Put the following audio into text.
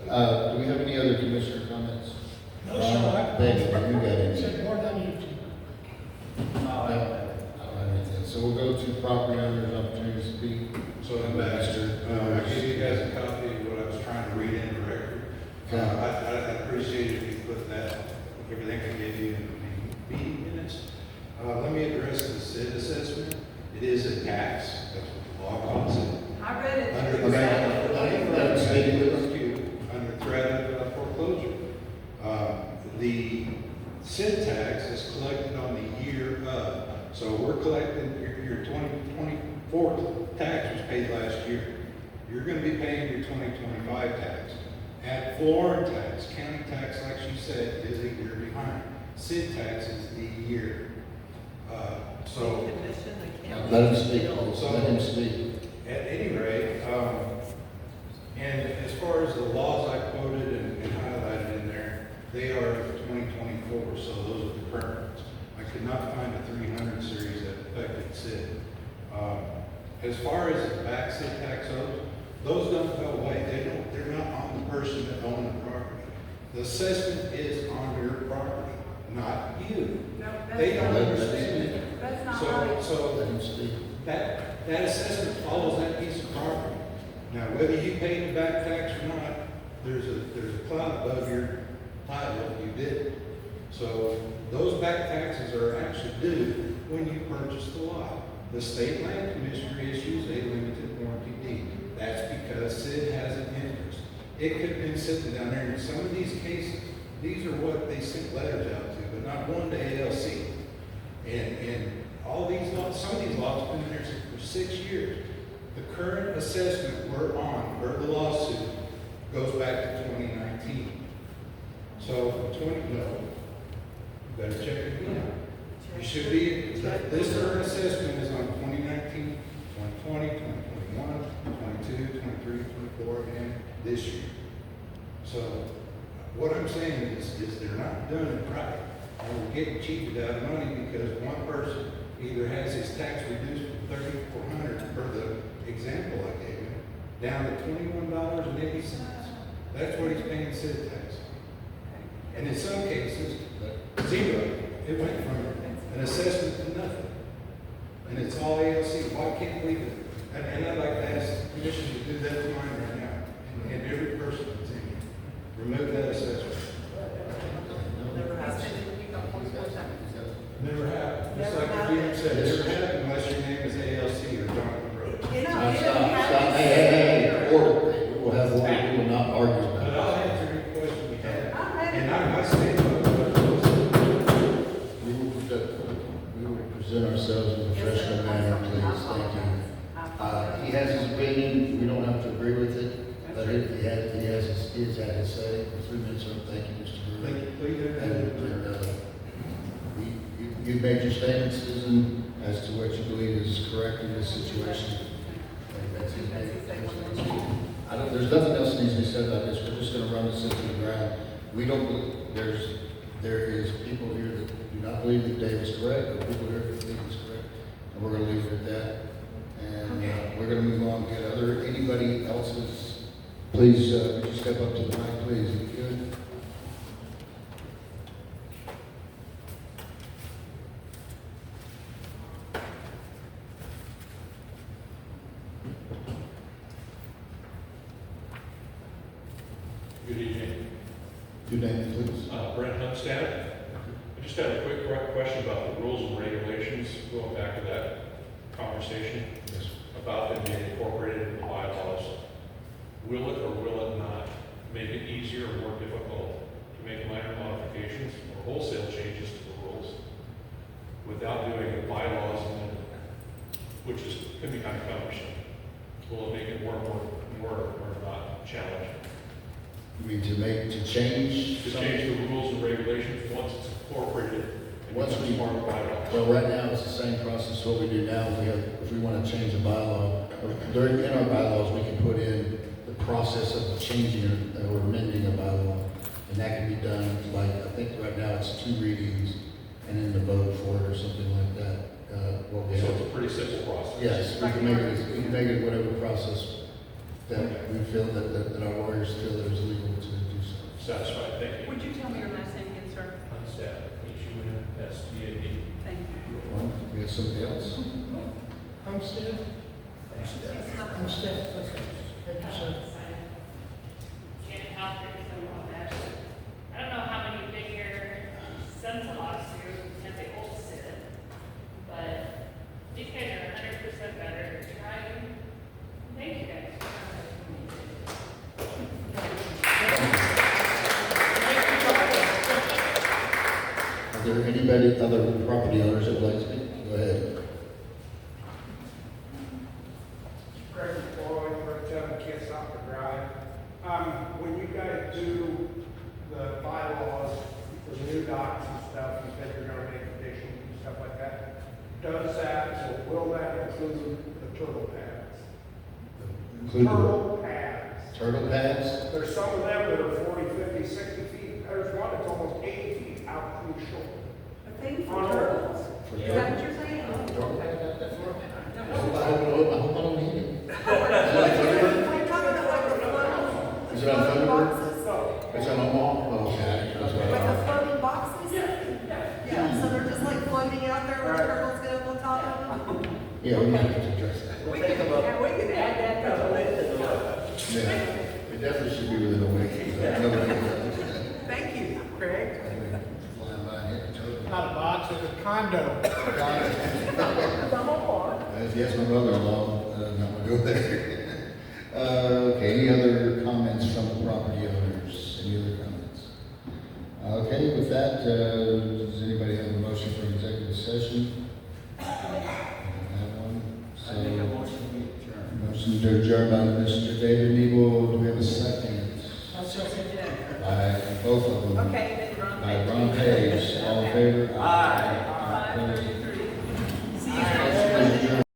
Do we have any other commissioner comments? No, sir. David, you got anything? Said more than you two. No, I don't have anything. So we'll go to property owners' opportunity to speak. So I'm back. I gave you guys a copy of what I was trying to read in the record. I appreciate if you put that, everything I gave you in the meeting minutes. Let me address the SID assessment. It is a tax. That's what the law calls it. I read it. Under threat of foreclosure. The SID tax is collected on the year of. So we're collecting your 2024 tax was paid last year. You're going to be paying your 2025 tax. Ad valorem tax, county tax, like she said, is a year behind. SID tax is the year. So Let him speak, please. Let him speak. at any rate, and as far as the laws I quoted and highlighted in there, they are 2024, so those are the current ones. I could not find a 300 series that affected SID. As far as the back SID tax owes, those don't go away. They're not on the person that owned the property. The assessment is on your property, not you. No, They don't Let him understand it. speak. that's not So, right. Let so him speak. that assessment follows that piece of property. Now, whether you paid the back tax or not, there's a cloud above your title if you did. So those back taxes are actually due when you purchase the lot. The state land commissioner issues a limited warranty deed. That's because SID has an interest. It could have been sitting down there in some of these cases. These are what they sent letters out to, but not one to ALC. And all these lots, some of these lots have been there for 6 years. The current assessment we're on, or the lawsuit, goes back to 2019. So, you better check it again. You should be, this current assessment is on 2019, 2020, 2021, 22, 23, 24, and this year. So, what I'm saying is they're not doing it right. And we're getting cheated out of money because one person either has his tax reduced from $3,400, for the example I gave him, down to $21.80. That's what he's paying SID tax. And in some cases, zero. It went from an assessment to nothing. And it's all ALC. Why can't we do it? And I'd like to ask the commission to do that to mine right now. And every person that's in here, remove that assessment. Never happened. Never happened. Just Never like the happened. DM said, never happened unless your name is ALC or Jonathan Rhodes. Stop, stop. Hey, order. We will have order. We will not argue But about I'll answer any question you have. I'm ready. And I stand by what it. We will present ourselves in a professional manner, please. Thank you. He has his opinion. We don't have to agree with it. But he has had his say. For 3 minutes, sir. Thank you, Mr. Gruger. Thank you. Please, And, you made your statement, Susan, as to what you believe is correct in this situation. That's his there's nothing else needs to be said about this. We're just gonna run this into the ground. We don't believe, there is people here that do not believe that Dave is correct, or people here that believe he's correct. And we're gonna leave it at that. And, we're gonna move on, get anybody else's, please, would you step up to the mic, please, if you could. Good evening. Your name, please. Brent Hunstad. I just had a quick question about the rules and regulations, going back to that conversation Yes. about them being incorporated in the bylaws. Will it or will it not make it easier or more difficult to make minor modifications or wholesale changes to the rules without doing the bylaws amendment, which can be kind of cumbersome? Will it make it more or not challenging? You mean to change? To change the rules and regulations once it's incorporated and Once becomes we- part of bylaws. Well, right now, it's the same process what we do now. If we want to change a bylaw, in our bylaws, we can put in the process of changing or amending a bylaw. And that can be done, like, I think right now it's 2 readings and then the vote for it or something like that. What we So have. it's a pretty simple process. Yes, we can make it whatever process that we feel that our lawyers feel that is legal to with somebody else? Homestead? Homestead, okay. Thank you, sir. I don't know how many been here since the lawsuit and they all sit, but these guys are 100% better at driving. Thank you guys. Are there anybody, other property owners that would like to speak? Go ahead. Greg Floyd, for 7 Kids Stop the Drive. When you guys do the bylaws for the new docks and stuff, you said you're gonna make additions and stuff like that. Does that, or will that include the turtle pads? Include the Turtle pads. turtle pads? There's some of them that are 40, 50, 60 feet. There's one that's almost 80 feet out from the shore. A thing for On turtles. For Is that what you're saying? Turtle pad out there for? I hope I don't need it. We're talking about like the floating. Is it on floating Thunderbird? boxes. It's on Omaha? Oh, okay. That's what Like I the floating boxes? Yeah, so they're just like floating out there with turtles get up on top of them? Yeah, we have to address that. We can add that to the list. Yeah, it definitely should be within a week. Thank you, Craig. Flying by and hitting a turtle. Not a box, it's a condo. The whole part. Yes, my mother-in-law, I'm not gonna go there. Okay, any other comments from the property owners? Any other comments? Okay, with that, does anybody have a motion for executive session? I don't have one. So, motion to adjourn by Mr. David Nebo. Do we have a second? I'll second that. By both of them. Okay, then Ron. By Ron Page. All in favor? Aye. Opposed?